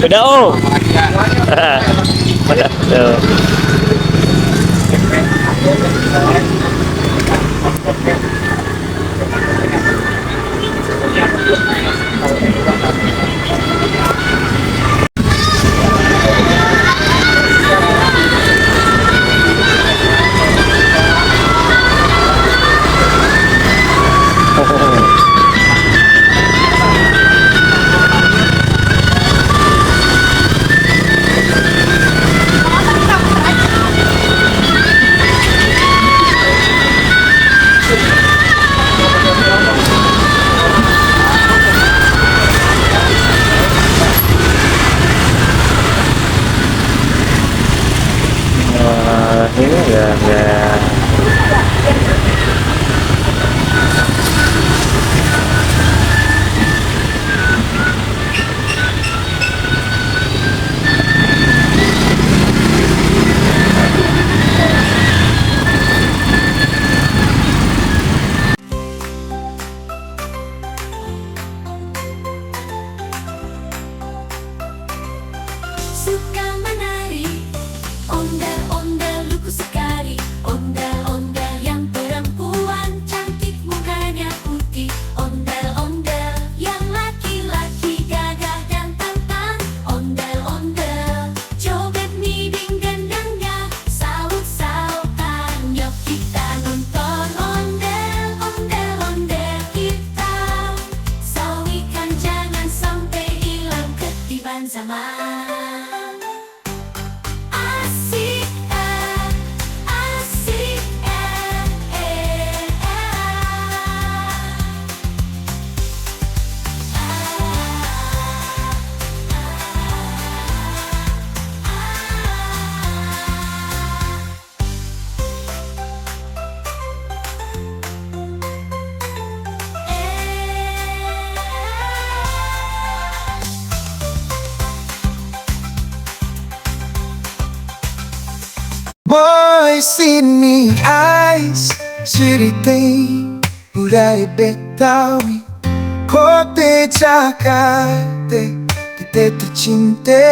Udah oh. Udah. Tuh. Ini enggak. Suka menari, ondel-ondel lugu sekali. Ondel-ondel yang perempuan, cantik mukanya putih. Ondel-ondel yang laki-laki, gagah dan tampan. Ondel-ondel, joget niding gendangnya, saut-sautan. Yuk kita nonton ondel-ondel kita. Sawikan jangan sampai hilang ketiban zaman. Boys in me eyes, cerita'i budaya Betawi, Kota Jakarta, kita tercinta.